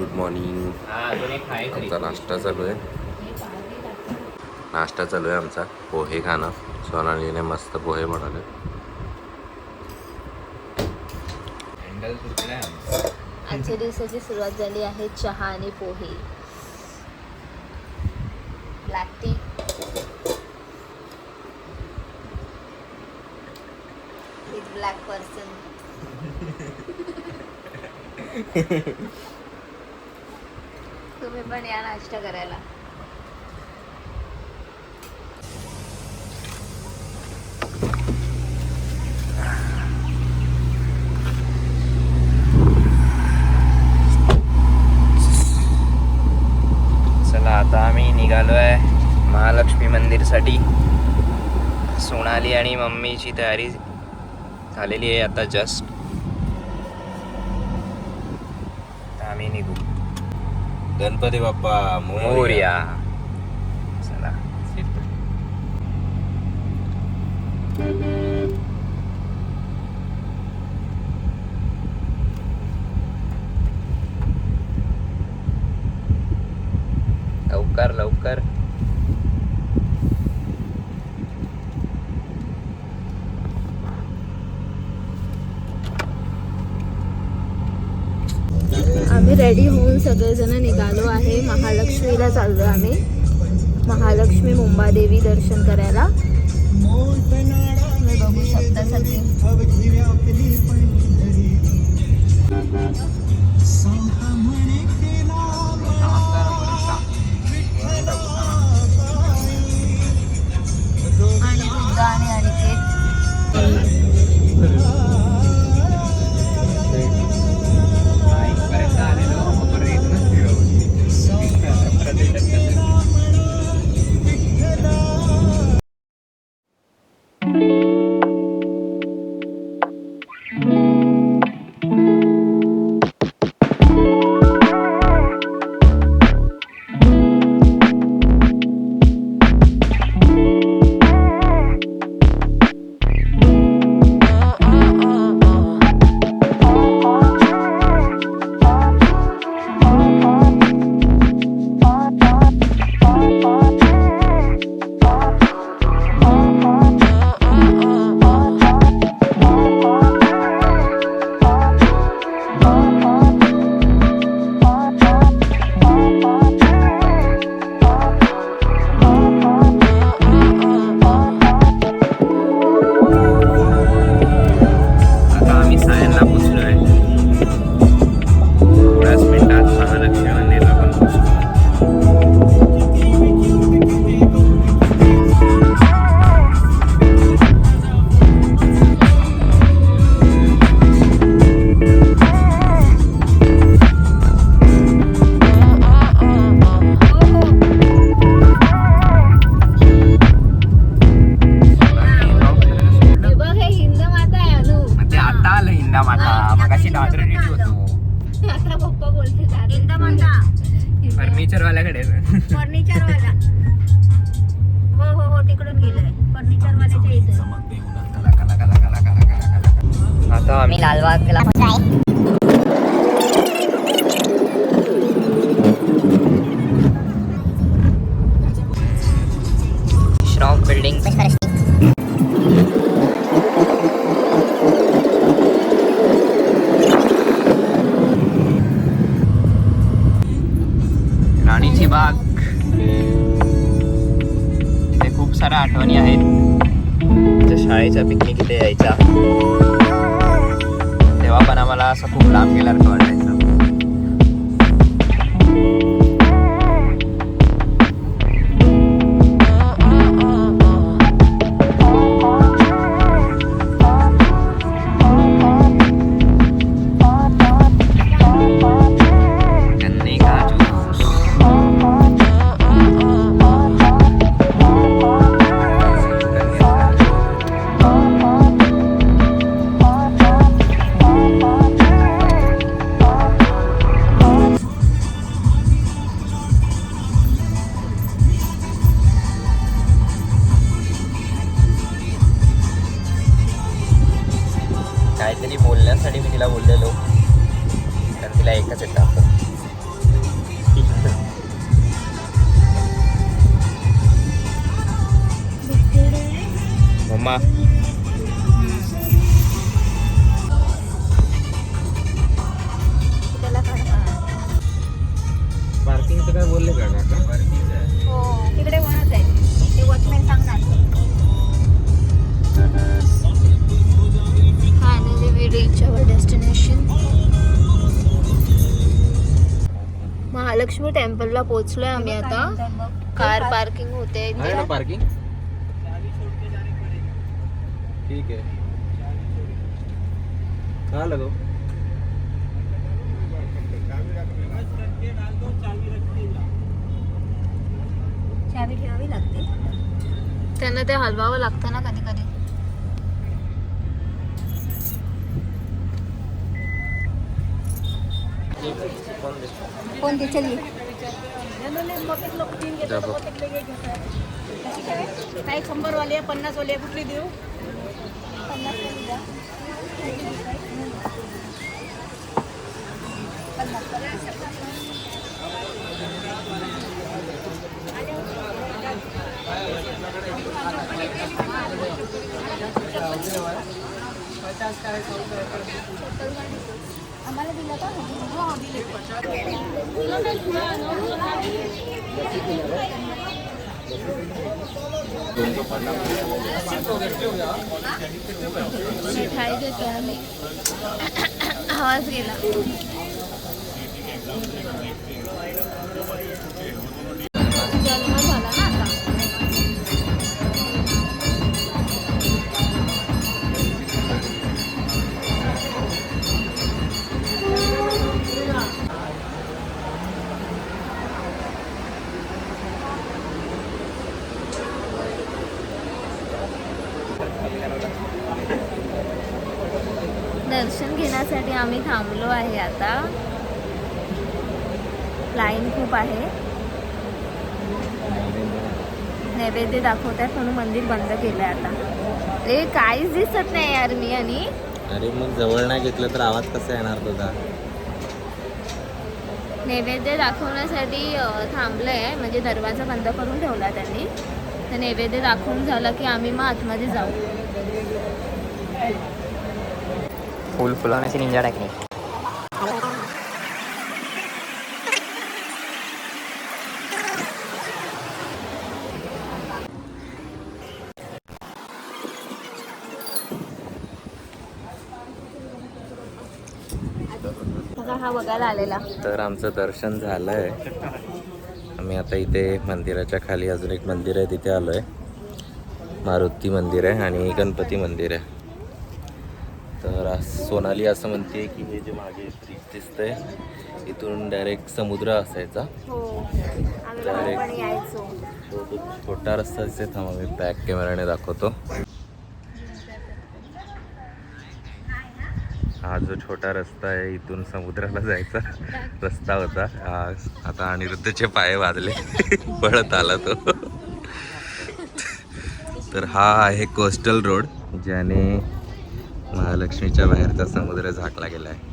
Good morning. आमचा नाश्ता चालू आहे. आमचा पोहे खाणं. सोनालीने मस्त पोहे बनवले. आजच्या दिवसाची सुरुवात झाली आहे चहा आणि pohe. Black tea. With black person. तुम्ही पण या नाश्ता करायला. चला आता आम्ही निघालो आहे महालक्ष्मी मंदिरसाठी. सोनाली आणि मम्मीची तयारी झालेली आहे आता जस्ट. आम्ही निघू. गणपती बाप्पा मोरया. चला लवकर लवकर. आम्ही रेडी होऊन सगळेजण निघालो आहे. महालक्ष्मीला चाललो आम्ही. महालक्ष्मी मुंबादेवी दर्शन करायला. तुम्ही बघू शकता सगळे. आणि वृद्धा आणि अनिकेत. फर्निचरवाल्याकडे. फर्निचरवाला. हो हो हो तिकडून गेलोय. फर्निचरवाल्याच्या इथे. आता आम्ही लालबागला श्रॉफ बिल्डिंग. राणीची बाग. इथे खूप साऱ्या आठवणी आहेत. शाळेच्या पिकनिक इथे यायचा तेव्हा पण आम्हाला असं खूप लांब गेल्यासारखं वाटायचं. मम्मा त्याला काढा. पार्किंगचं काय बोलले का काका? हो तिकडे वणच आहे ते वॉचमॅन सांगणार. Finally we reach our destination. Mahalakshmi टेम्पलला पोहोचलोय आम्ही आता. कार पार्किंग होते आहे ना पार्किंग? ठीक आहे. कहाँ लगो? चावी ठेवावी लागते. त्यांना ते हलवावं लागतं ना कधी कधी. कोणती चली काही 100 वाले 50 वाले कुठली देऊ? 50 वाली द्या. आम्हाला दिलं का? हो दिले. मिठाई देतो आम्ही. आवाज गेला. जन्म झाला ना आता. दर्शन घेण्यासाठी आम्ही थांबलो आहे आता. लाईन खूप आहे. नैवेद्य दाखवतात म्हणून मंदिर बंद केलंय आता. ए काहीच दिसत नाही यार मी. आणि अरे मग जवळ नाही घेतलं तर आवाज कसा येणार तुझा? नैवेद्य दाखवण्यासाठी थांबलंय. म्हणजे दरवाजा बंद करून ठेवला त्यांनी. तर नैवेद्य दाखवून झालं की आम्ही मग आतमध्ये जाऊ. फुल फुलवण्याची निंजा टेक्निक. हा बघायला आलेला. तर आमचं दर्शन झालंय. आम्ही आता इथे मंदिराच्या खाली अजून एक मंदिर आहे तिथे आलोय. मारुती मंदिर आहे आणि गणपती मंदिर आहे. तर सोनाली असं म्हणते की हे जे मागे ब्रिज दिसतंय इथून डायरेक्ट समुद्र असायचा. हो आम्ही लहानपणी यायचो. तो छोटा रस्ता दिसते. थांबा मी बॅक कॅमेराने दाखवतो. हा जो छोटा रस्ता आहे इथून समुद्राला जायचा रस्ता होता. आता अनिरुद्धचे पाय वाजले पळत आला तो. तर हा आहे कोस्टल रोड ज्याने महालक्ष्मीच्या बाहेरचा समुद्र झाकला गेला आहे.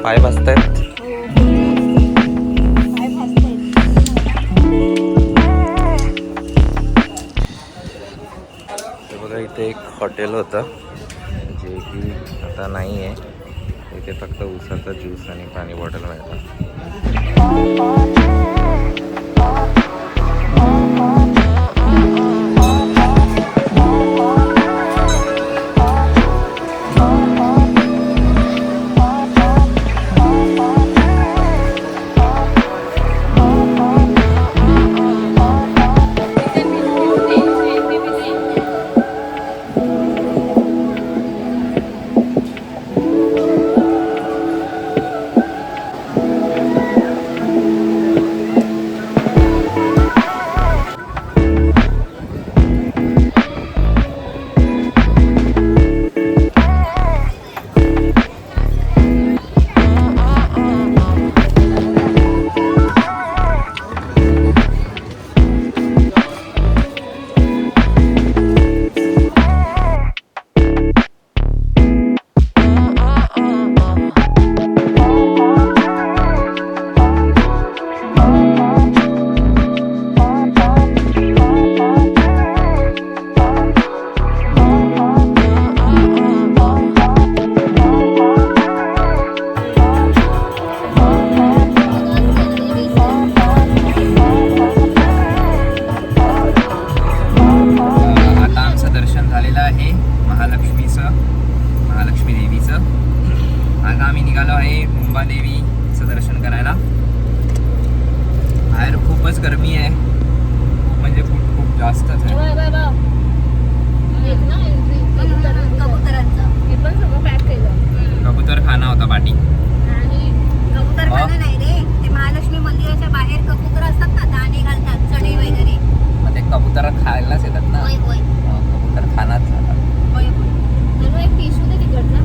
पाय बसतायत. बघा इथे एक हॉटेल होतं जे की आता नाही आहे. इथे फक्त उसाचा ज्यूस आणि पाणी बॉटल मिळतात. मुंबादेवीचं दर्शन करायला. बाहेर खूपच गरमी आहे, म्हणजे खूप जास्तच आहे. कबुतरांचं हे पण सगळं पॅक केलं. कबूतर खाना होता पाठी. कबूतर खाणं नाही रे, ते महालक्ष्मी मंदिराच्या बाहेर कबूतर असतात ना, दाणे घालतात, चढे वगैरे. मग ते कबूतर खायलाच येतात ना. होय होय कबूतर खानाच जातात. होय होय. तर एक टिश्यू दे तिकडचा.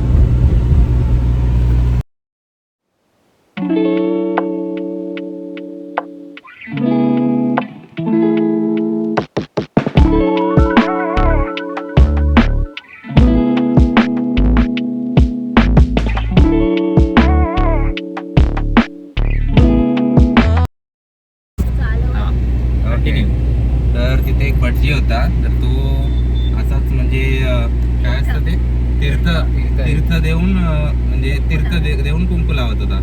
कंटिन्यू. तर तिथे एक भटजी होता, तर तो असाच म्हणजे काय असतं ते तीर्थ देऊन म्हणजे देऊन कुंकू लावत होता.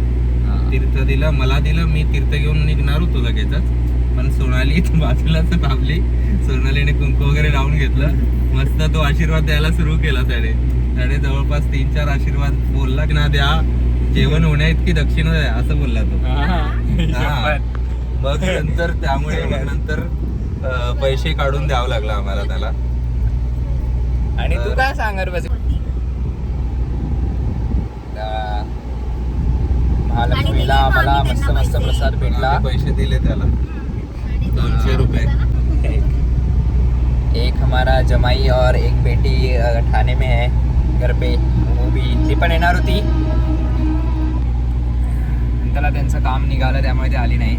तीर्थ दिलं, मला दिलं, मी तीर्थ घेऊन निघणार होतो लगेचच, पण सोनाली बाजूलाच थांबली. सोनालीने कुंकू वगैरे लावून घेतलं. मस्त तो आशीर्वाद द्यायला सुरू केला. त्याने जवळपास 3-4 आशीर्वाद बोलला की ना द्या, जेवण होण्या इतकी दक्षिणा द्या, असं बोलला तो. हा. मग नंतर त्यामुळे मग नंतर पैसे काढून द्यावं लागलं आम्हाला त्याला. आणि तू काय सांगर बस. महालक्ष्मीला आम्हाला मस्त मस्त प्रसाद भेटला. पैसे दिले त्याला 200 रुपये. एक हमारा जमाई और एक बेटी ठाणे में है घर पे, वो भी ती पण येणार होती, त्याला त्यांचं काम निघालं त्यामुळे ती आली नाही.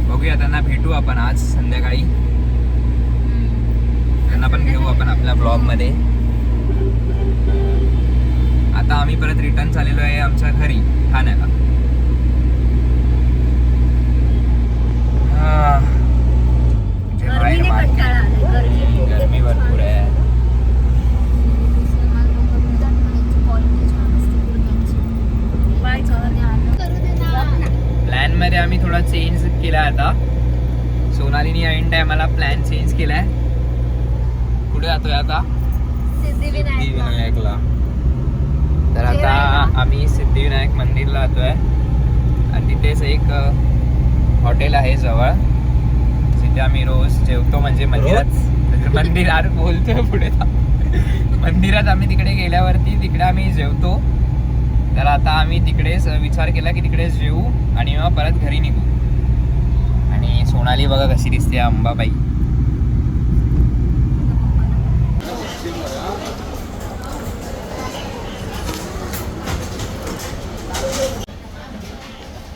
बघूया, त्यांना भेटू आपण आज संध्याकाळी. त्यांना पण घेऊ आपण आपल्या ब्लॉग मध्ये. आता आम्ही परत रिटर्न चाललेलो आहे आमच्या घरी ठाण्याला. गरमी भरपूर आहे. प्लॅन मध्ये आम्ही थोडा चेंज केला. आता सोनालीने ऐन टायमाला प्लॅन चेंज केलाय. कुठे जातोय आता? सिद्धिविनायकला. तर आता आम्ही सिद्धिविनायक मंदिरला जातोय आणि तिथेच एक हॉटेल आहे जवळ, जिथे आम्ही रोज जेवतो. म्हणजे मंदिरात बोलतोय पुढे. मंदिरात आम्ही तिकडे गेल्यावरती तिकडे आम्ही जेवतो. तर आता आम्ही तिकडेच विचार केला की तिकडेच जेवू आणि मग परत घरी निघू. आणि सोनाली बघा कशी दिसते, अंबाबाई.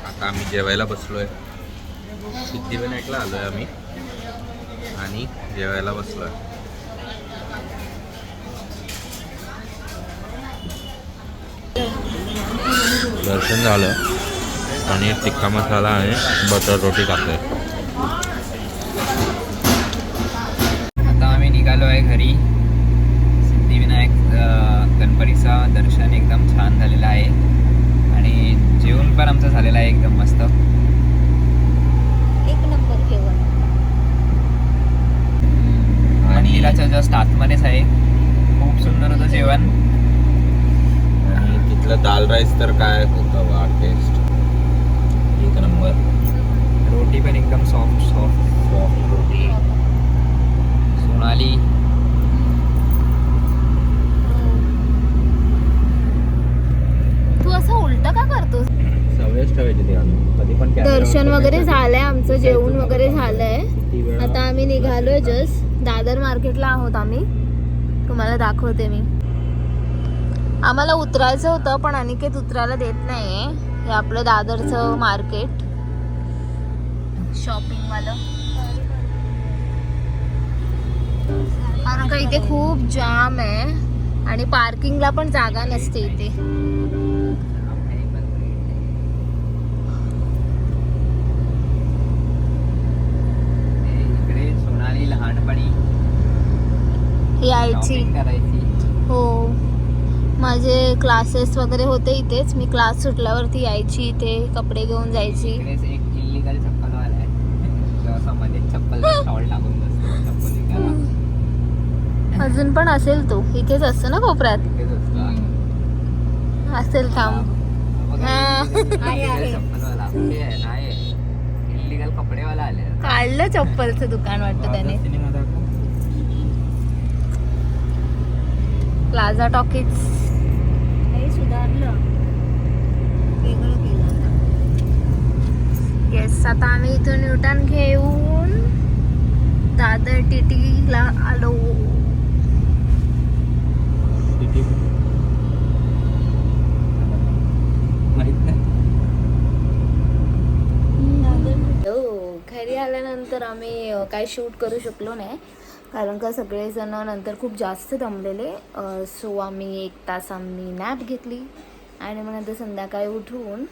आता आम्ही जेवायला बसलोय. सिद्धिविनायकला आलोय आम्ही आणि जेवायला बसलोय. दर्शन झालं. पनीर टिक्का मसाला आणि बटर रोटी टाकले. आता आम्ही निघालो आहे घरी. सिद्धिविनायक गणपतीचं दर्शन एकदम छान झालेलं आहे आणि जेवण पण आमचं झालेलं आहे एकदम मस्त. एक नंबर जेवण. मंदिराच्या जस्ट आतमध्येच आहे. खूप सुंदर होतं जेवण. आणि तिथलं दाल राईस तर काय होतं वा, टेस्ट एक नंबर. रोटी पण एकदम सॉफ्ट रोटी. सोनाली तू असं उलट का करतोस? सवयच ठेवायची ते कधी पण. दर्शन वगैरे झालंय आमचं, जेवण वगैरे झालंय. आता आम्ही निघालोय जस्ट. दादर मार्केटला आहोत आम्ही. तुम्हाला दाखवते मी. आम्हाला उतरायचं होतं पण अनिकेत उतरायला देत नाहीये. हे आपलं दादरचं मार्केट शॉपिंग वालं. कारण का इथे खूप जाम आहे आणि पार्किंगला पण जागा नसते इथे. इकडे सोनाली लहानपणी यायची. करायची. हो, माझे क्लासेस वगैरे होते इथेच. मी क्लास सुटल्यावरती यायची इथे, कपडे घेऊन जायची. इकडेच एक इल्लीगल चप्पलवाला आहे, असा मध्ये चप्पल स्टॉल टाकून बसतो चप्पल विकायला. अजून पण असेल तो, इथेच असतो ना कोपऱ्यात. तिथेच असतो. असेल थांब. हा इलिगल कपडेवाला आले. काढलं चप्पलचं दुकान वाटतं त्याने. सिनेमा दाखव. Plaza talkies. हे सुधारलं, वेगळं केलं आता. येस, आता आम्ही इथून युटर्न घेऊन दादर टीटीला आलो. माहित नाही. हो, घरी आल्यानंतर आम्ही काही शूट करू शकलो नाही कारण का सगळेजण नंतर खूप जास्त दमलेले. सो आम्ही 1 तास आम्ही नॅप घेतली आणि मग नंतर संध्याकाळी उठून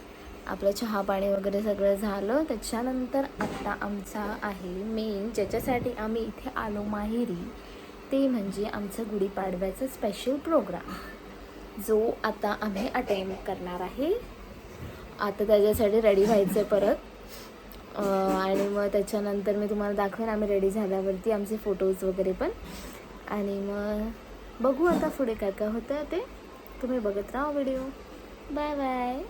आपलं चहा पाणी वगैरे सगळं झालं. त्याच्यानंतर आत्ता आमचा आहे मेन ज्याच्यासाठी आम्ही इथे आलो माहेरी, ते म्हणजे आमचं गुढीपाडव्याचं स्पेशल प्रोग्राम जो आता आम्ही अटेंड करणार आहे. आता त्याच्यासाठी रेडी व्हायचं आहे परत आणि मग त्याच्यानंतर मी तुम्हाला दाखवेन आम्ही रेडी झाल्यावरती आमचे फोटोज वगैरे पण. आणि मग बघू आता पुढे काय काय होतं ते. तुम्ही बघत राहा व्हिडिओ. Bye bye.